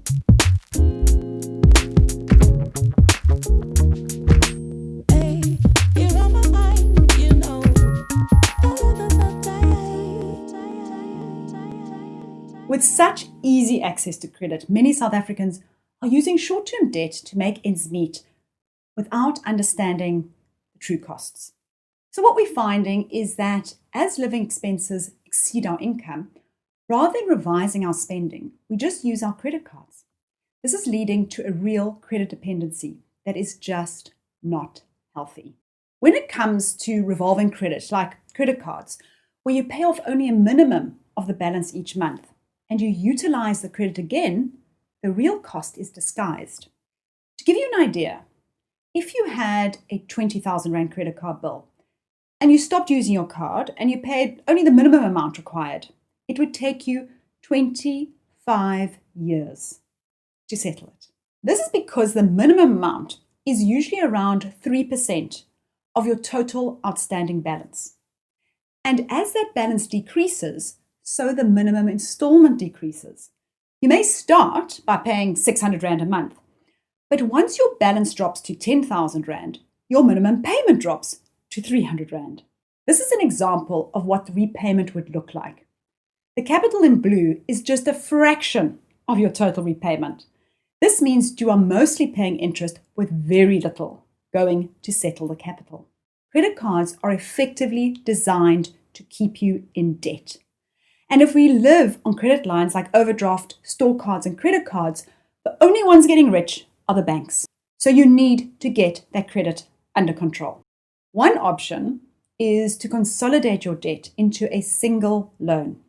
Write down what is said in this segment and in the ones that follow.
With such easy access to credit, many South Africans are using short-term debt to make ends meet without understanding the true costs. So what we're finding is that as living expenses exceed our income, rather than revising our spending, we just use our credit cards. This is leading to a real credit dependency that is just not healthy. When it comes to revolving credit, like credit cards, where you pay off only a minimum of the balance each month, and you utilize the credit again, the real cost is disguised. To give you an idea, if you had a 20,000 Rand credit card bill and you stopped using your card and you paid only the minimum amount required, it would take you 25 years to settle it. This is because the minimum amount is usually around 3% of your total outstanding balance. And as that balance decreases, so the minimum installment decreases. You may start by paying 600 Rand a month, but once your balance drops to 10,000 Rand, your minimum payment drops to 300 Rand. This is an example of what the repayment would look like. The capital in blue is just a fraction of your total repayment. This means you are mostly paying interest with very little going to settle the capital. Credit cards are effectively designed to keep you in debt. And if we live on credit lines like overdraft, store cards, and credit cards, the only ones getting rich are the banks. So you need to get that credit under control. One option is to consolidate your debt into a single loan.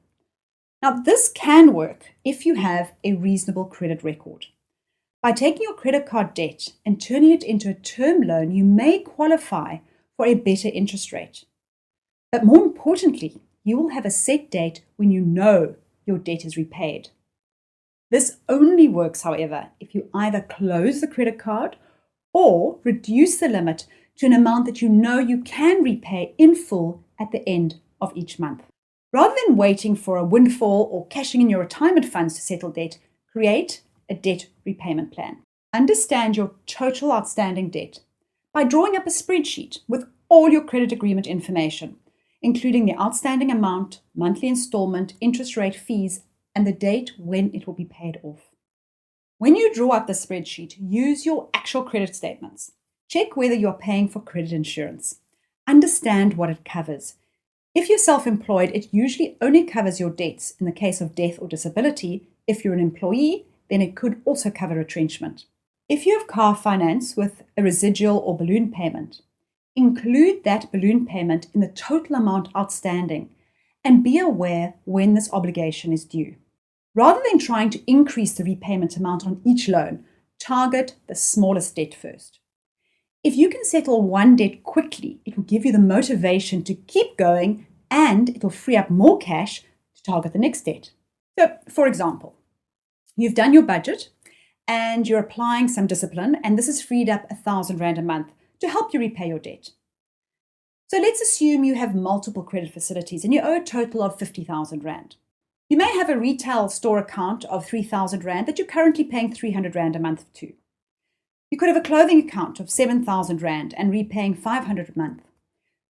Now, this can work if you have a reasonable credit record. By taking your credit card debt and turning it into a term loan, you may qualify for a better interest rate. But more importantly, you will have a set date when you know your debt is repaid. This only works, however, if you either close the credit card or reduce the limit to an amount that you know you can repay in full at the end of each month. Rather than waiting for a windfall or cashing in your retirement funds to settle debt, create a debt repayment plan. Understand your total outstanding debt by drawing up a spreadsheet with all your credit agreement information, including the outstanding amount, monthly installment, interest rate, fees, and the date when it will be paid off. When you draw up the spreadsheet, use your actual credit statements. Check whether you're paying for credit insurance. Understand what it covers. If you're self-employed, it usually only covers your debts in the case of death or disability. If you're an employee, then it could also cover retrenchment. If you have car finance with a residual or balloon payment, include that balloon payment in the total amount outstanding and be aware when this obligation is due. Rather than trying to increase the repayment amount on each loan, target the smallest debt first. If you can settle one debt quickly, it will give you the motivation to keep going and it will free up more cash to target the next debt. So, for example, you've done your budget and you're applying some discipline, and this has freed up 1,000 Rand a month to help you repay your debt. So let's assume you have multiple credit facilities and you owe a total of 50,000 Rand. You may have a retail store account of 3,000 Rand that you're currently paying 300 Rand a month to. You could have a clothing account of 7,000 Rand and repaying 500 a month.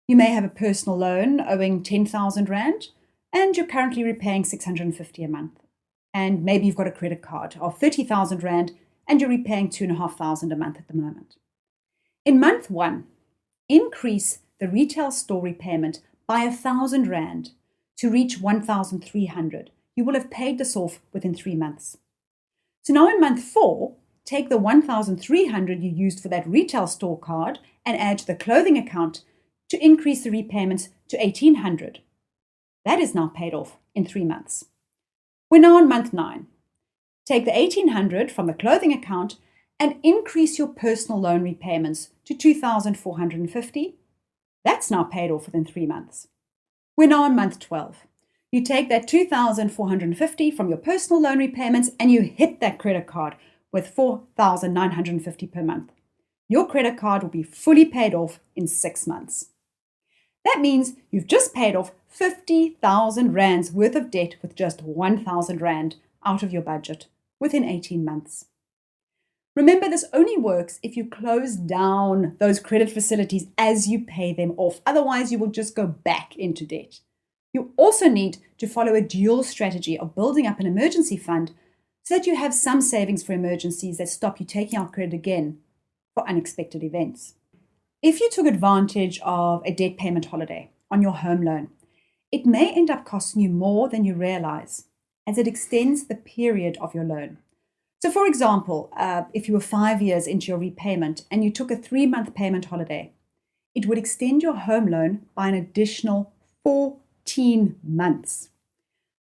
You may have a personal loan owing 10,000 Rand and you're currently repaying 650 a month. And maybe you've got a credit card of 30,000 Rand and you're repaying 2,500 a month at the moment. In month 1, increase the retail store repayment by 1,000 Rand to reach 1,300. You will have paid this off within 3 months. So now in month 4, take the 1,300 you used for that retail store card and add to the clothing account to increase the repayments to 1,800. That is now paid off in 3 months. We're now in month 9. Take the 1,800 from the clothing account and increase your personal loan repayments to 2,450. That's now paid off within 3 months. We're now in month 12. You take that 2,450 from your personal loan repayments and you hit that credit card with 4,950 per month. Your credit card will be fully paid off in 6 months. That means you've just paid off 50,000 Rands worth of debt with just 1,000 Rand out of your budget within 18 months. Remember, this only works if you close down those credit facilities as you pay them off. Otherwise, you will just go back into debt. You also need to follow a dual strategy of building up an emergency fund so that you have some savings for emergencies that stop you taking out credit again for unexpected events. If you took advantage of a debt payment holiday on your home loan, it may end up costing you more than you realize, as it extends the period of your loan. So for example, if you were 5 years into your repayment and you took a 3-month payment holiday, it would extend your home loan by an additional 14 months.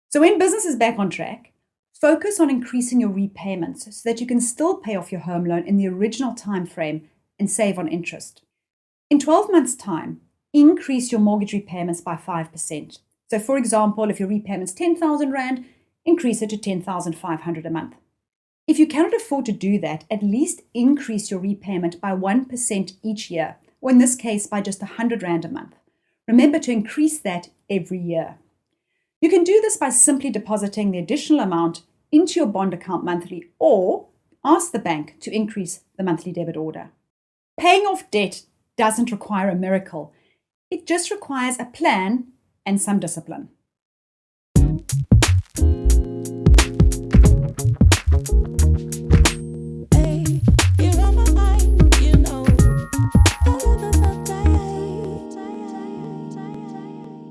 So when business is back on track, focus on increasing your repayments so that you can still pay off your home loan in the original time frame and save on interest. In 12 months' time, increase your mortgage repayments by 5%. So for example, if your repayment's 10,000 Rand, increase it to 10,500 a month. If you cannot afford to do that, at least increase your repayment by 1% each year, or in this case, by just 100 Rand a month. Remember to increase that every year. You can do this by simply depositing the additional amount into your bond account monthly, or ask the bank to increase the monthly debit order. Paying off debt doesn't require a miracle. It just requires a plan and some discipline.